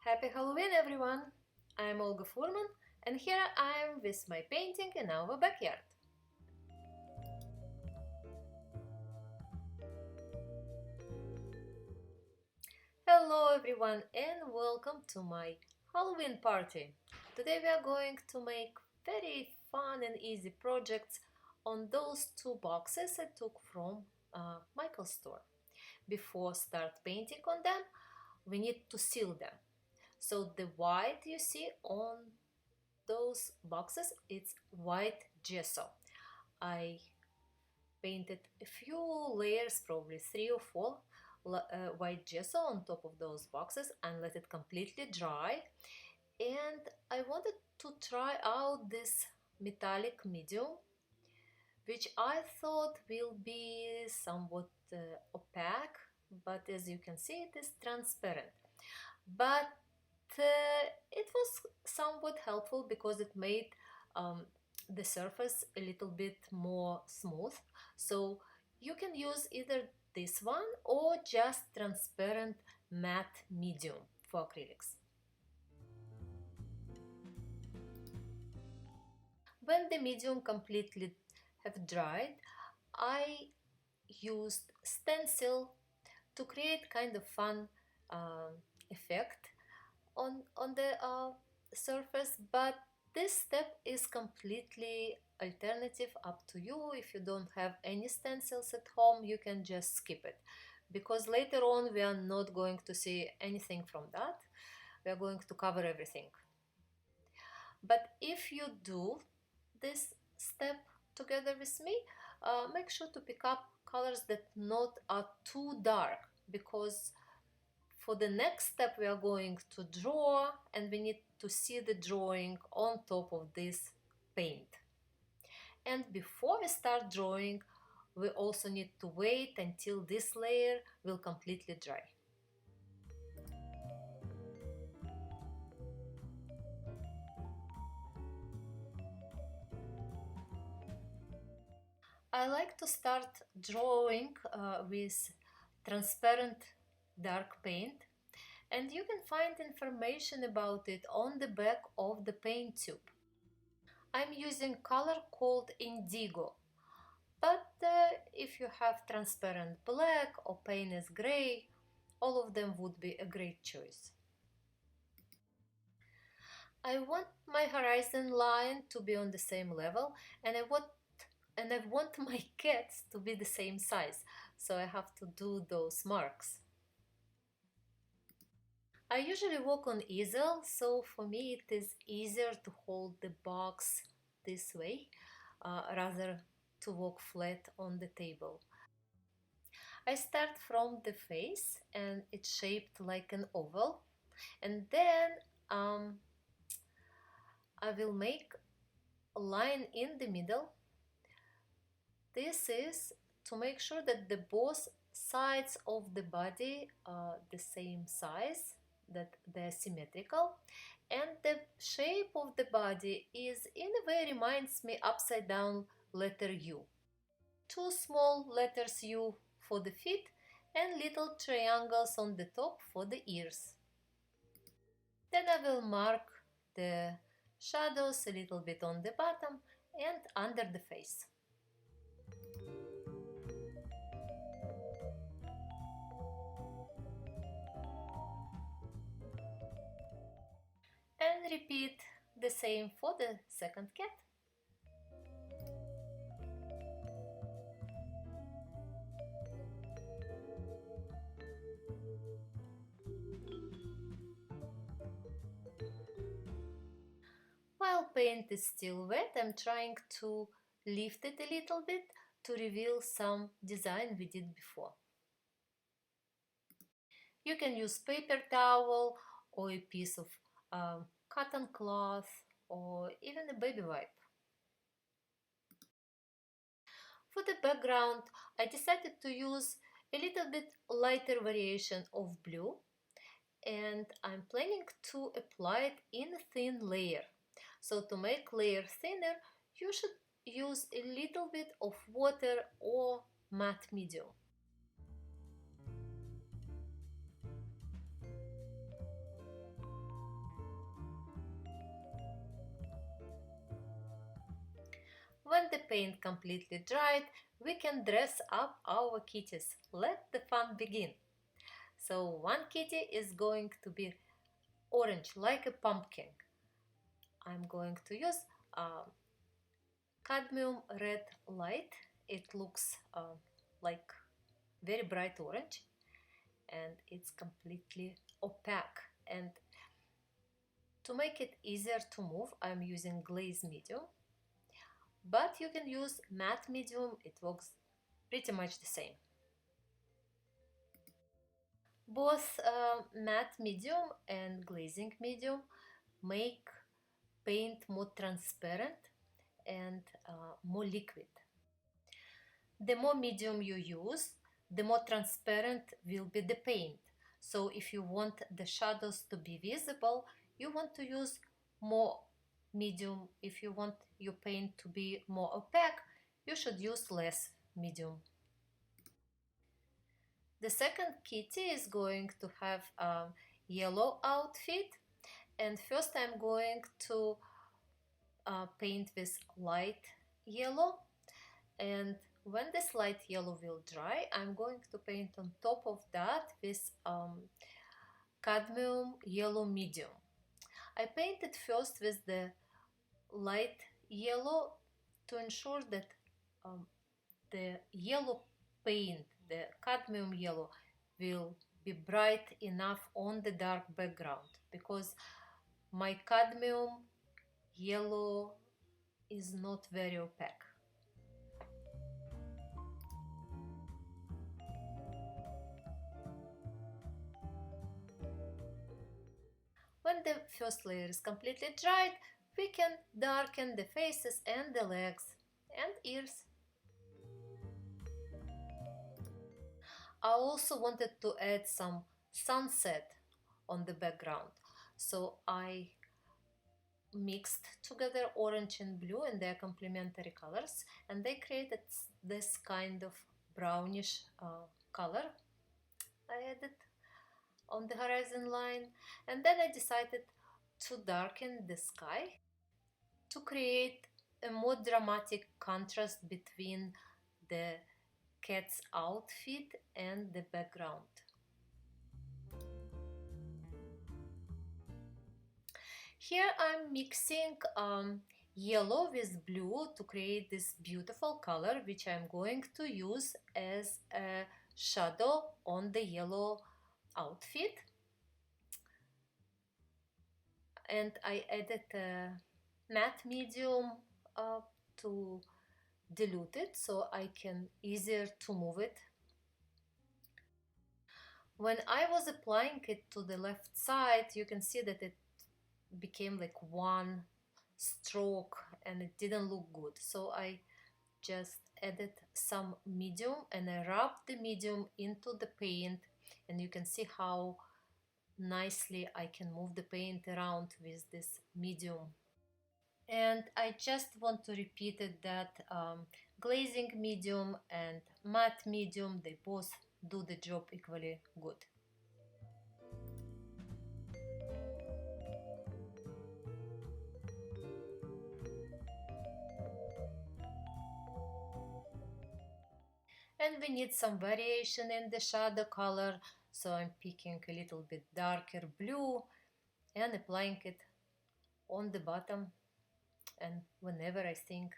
Happy Halloween, everyone! I'm Olga Furman, and here I am with my painting in our backyard. Hello, everyone, and welcome to my Halloween party. Today we are going to make very fun and easy projects on those two boxes I took from Michael's store. Before start painting on them, we need to seal them. So the white you see on those boxes, it's white gesso. I painted a few layers, probably 3 or 4 white gesso on top of those boxes and let it completely dry. And I wanted to try out this metallic medium, which I thought will be somewhat opaque, but as you can see it is transparent. But it was somewhat helpful because it made the surface a little bit more smooth. So you can use either this one or just transparent matte medium for acrylics. When the medium completely have dried, I used stencil to create kind of fun effect on the surface, but this step is completely alternative, up to you. If you don't have any stencils at home, you can just skip it, because later on we are not going to see anything from that. We are going to cover everything. But if you do this step together with me, make sure to pick up colors that not are too dark, because for the next step we are going to draw and we need to see the drawing on top of this paint. And before we start drawing, we also need to wait until this layer will completely dry. I like to start drawing with transparent dark paint, and you can find information about it on the back of the paint tube. I'm using color called indigo, but if you have transparent black or painless gray, all of them would be a great choice. I want my horizon line to be on the same level, and I want my cats to be the same size, so I have to do those marks. I usually work on easel, so for me it is easier to hold the box this way rather to work flat on the table. I start from the face and it's shaped like an oval, and then I will make a line in the middle. This is to make sure that the both sides of the body are the same size, that they're symmetrical, and the shape of the body is in a way reminds me upside down letter U. Two small letters U for the feet and little triangles on the top for the ears. Then I will mark the shadows a little bit on the bottom and under the face. And repeat the same for the second cat. While paint is still wet, I'm trying to lift it a little bit to reveal some design we did before. You can use paper towel or a piece of cotton cloth or even a baby wipe. For the background, I decided to use a little bit lighter variation of blue, and I'm planning to apply it in a thin layer. So to make layer thinner, you should use a little bit of water or matte medium. the paint completely dried, we can dress up our kitties. Let the fun begin. So one kitty is going to be orange, like a pumpkin. I'm going to use cadmium red light. It looks like very bright orange, and it's completely opaque. And to make it easier to move, I'm using glaze medium, but you can use matte medium. It works pretty much the same. Both matte medium and glazing medium make paint more transparent and more liquid. The more medium you use, the more transparent will be the paint. So if you want the shadows to be visible, you want to use more medium. If you want your paint to be more opaque, you should use less medium. The second kitty is going to have a yellow outfit, and first I'm going to paint with light yellow, and when this light yellow will dry, I'm going to paint on top of that with cadmium yellow medium. I painted first with the light yellow to ensure that the yellow paint, the cadmium yellow, will be bright enough on the dark background, because my cadmium yellow is not very opaque. When the first layer is completely dried, we can darken the faces and the legs and ears. I also wanted to add some sunset on the background, so I mixed together orange and blue, and their complementary colors, and they created this kind of brownish color I added on the horizon line. And then I decided to darken the sky to create a more dramatic contrast between the cat's outfit and the background. Here I'm mixing yellow with blue to create this beautiful color, which I'm going to use as a shadow on the yellow outfit. And I added a matte medium to dilute it, so I can easier to move it. When I was applying it to the left side, you can see that it became like one stroke and it didn't look good. So I just added some medium and I rubbed the medium into the paint, and you can see how nicely I can move the paint around with this medium. And I just want to repeat it that glazing medium and matte medium, they both do the job equally good. And we need some variation in the shadow color, so I'm picking a little bit darker blue and applying it on the bottom, and whenever I think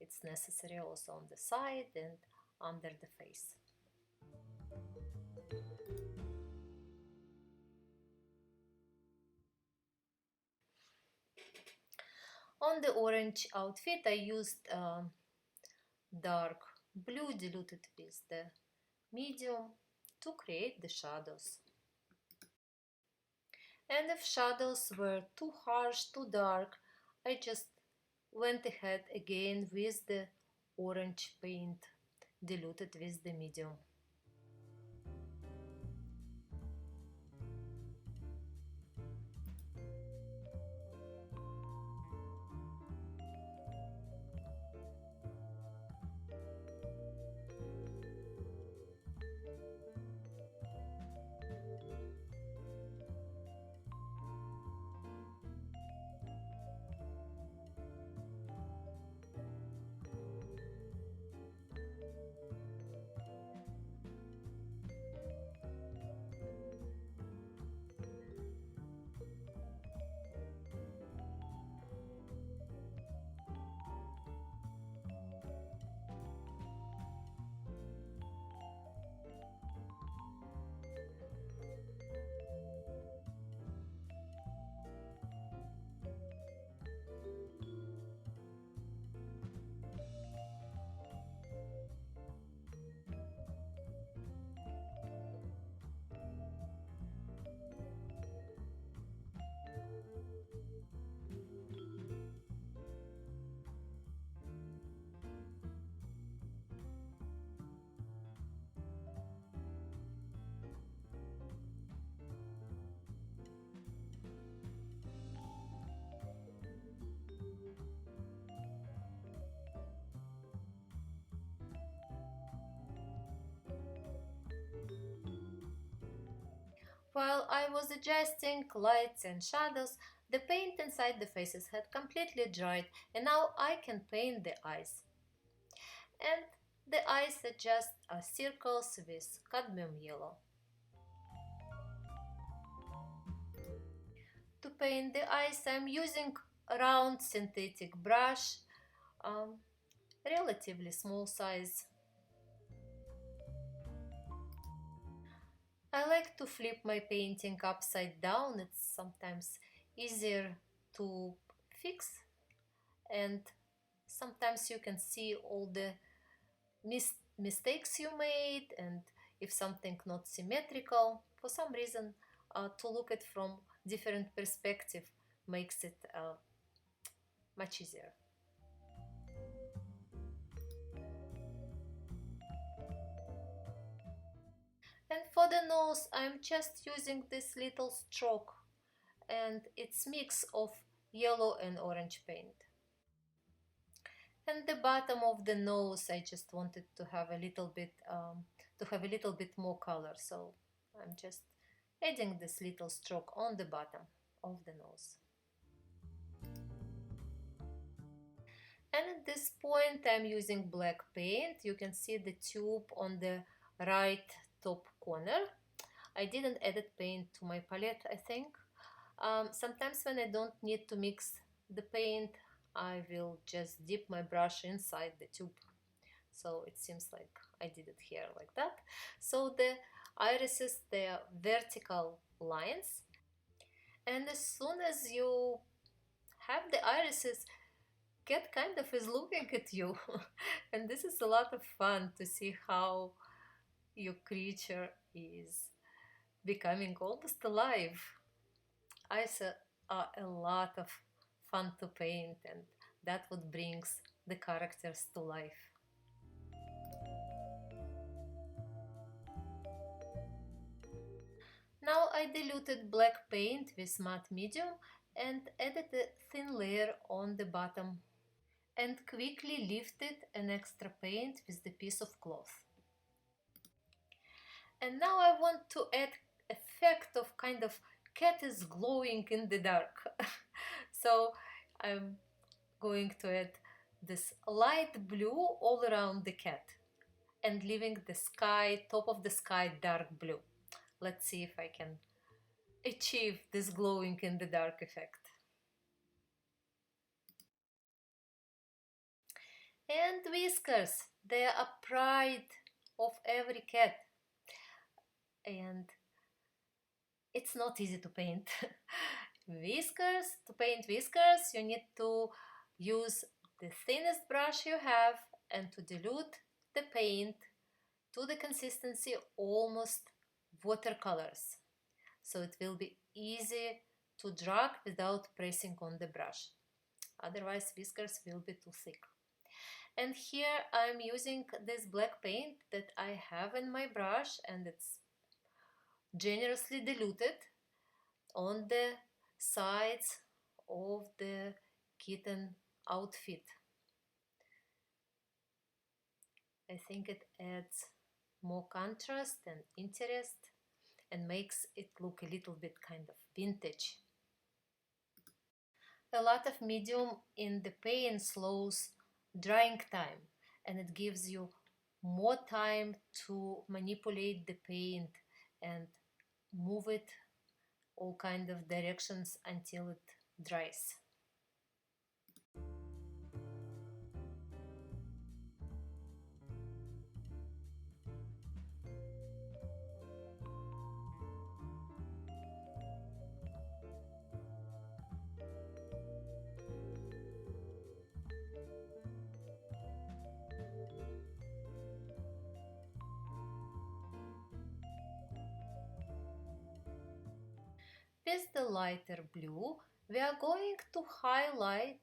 it's necessary, also on the side and under the face. On the orange outfit I used dark blue diluted with the medium to create the shadows. And if shadows were too harsh, too dark, I just went ahead again with the orange paint diluted with the medium. While I was adjusting lights and shadows, the paint inside the faces had completely dried, and now I can paint the eyes. And the eyes are just circles with cadmium yellow. To paint the eyes, I'm using a round synthetic brush, um, relatively small size. I like to flip my painting upside down. It's sometimes easier to fix, and sometimes you can see all the mistakes you made, and if something not symmetrical for some reason, to look at from different perspective makes it much easier. And for the nose, I'm just using this little stroke, and it's mix of yellow and orange paint. And the bottom of the nose, I just wanted to have a little bit more color, so I'm just adding this little stroke on the bottom of the nose. And at this point, I'm using black paint. You can see the tube on the right top corner. I didn't add paint to my palette, I think. Sometimes when I don't need to mix the paint, I will just dip my brush inside the tube. So it seems like I did it here like that. So the irises, they are vertical lines. And as soon as you have the irises, cat kind of is looking at you. And this is a lot of fun to see how your creature is becoming almost alive. Eyes are a lot of fun to paint, and that what brings the characters to life. Now I diluted black paint with matte medium and added a thin layer on the bottom and quickly lifted an extra paint with the piece of cloth. And now I want to add effect of kind of cat is glowing in the dark. So I'm going to add this light blue all around the cat and leaving the sky, top of the sky, dark blue. Let's see if I can achieve this glowing in the dark effect. And whiskers, they are a pride of every cat. And it's not easy to paint. To paint whiskers, you need to use the thinnest brush you have and to dilute the paint to the consistency almost watercolors. So it will be easy to drag without pressing on the brush. Otherwise, whiskers will be too thick. And here I'm using this black paint that I have in my brush, and it's generously diluted on the sides of the kitten outfit. I think it adds more contrast and interest and makes it look a little bit kind of vintage. A lot of medium in the paint slows drying time, and it gives you more time to manipulate the paint and move it all kind of directions until it dries. With the lighter blue, we are going to highlight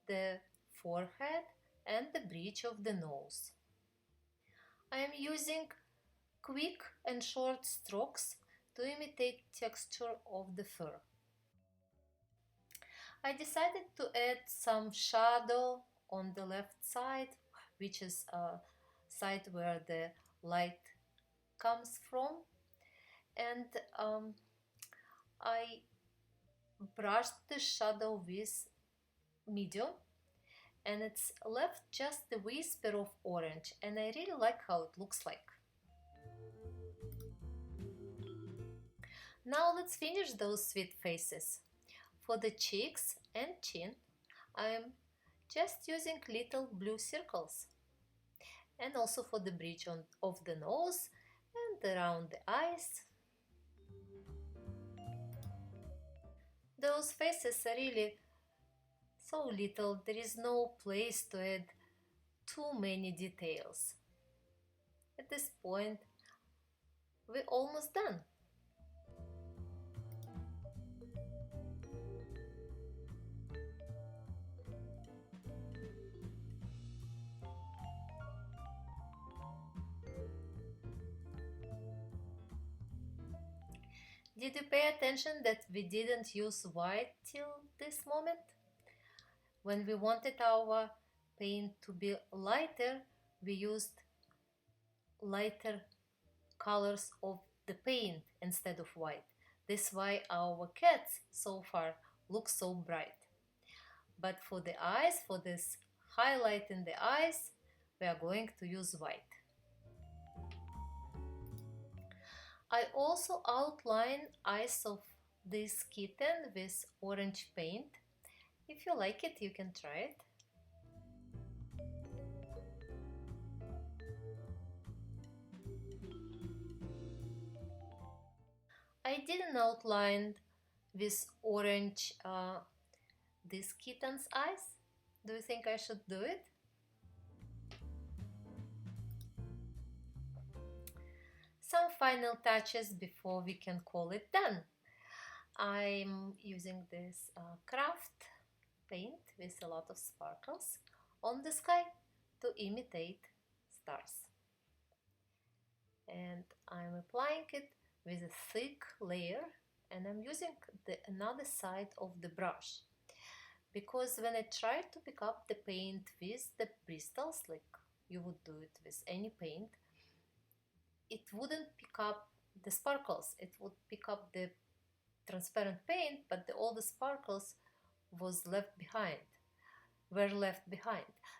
the forehead and the bridge of the nose. I am using quick and short strokes to imitate texture of the fur. I decided to add some shadow on the left side, which is a side where the light comes from, and I brushed the shadow with medium and it's left just the whisper of orange, and I really like how it looks like. Now let's finish those sweet faces. For the cheeks and chin, I'm just using little blue circles. And also for the bridge of the nose and around the eyes. Those faces are really so little, there is no place to add too many details. At this point, we're almost done. Did you pay attention that we didn't use white till this moment? When we wanted our paint to be lighter, we used lighter colors of the paint instead of white. This is why our cats so far look so bright. But for the eyes, for this highlight in the eyes, we are going to use white. I also outline eyes of this kitten with orange paint. If you like it, you can try it. I didn't outline with orange this kitten's eyes. Do you think I should do it? Some final touches before we can call it done. I'm using this craft paint with a lot of sparkles on the sky to imitate stars. And I'm applying it with a thick layer, and I'm using the another side of the brush, because when I try to pick up the paint with the bristles, like you would do it with any paint, it wouldn't pick up the sparkles. It would pick up the transparent paint, but all the sparkles were left behind.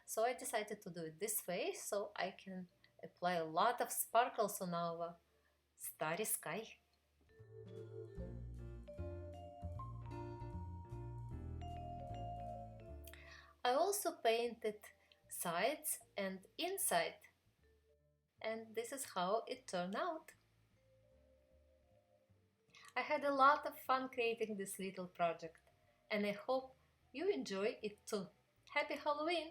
So I decided to do it this way so I can apply a lot of sparkles on our starry sky. I also painted sides and inside, and this is how it turned out. I had a lot of fun creating this little project, and I hope you enjoy it too. Happy Halloween!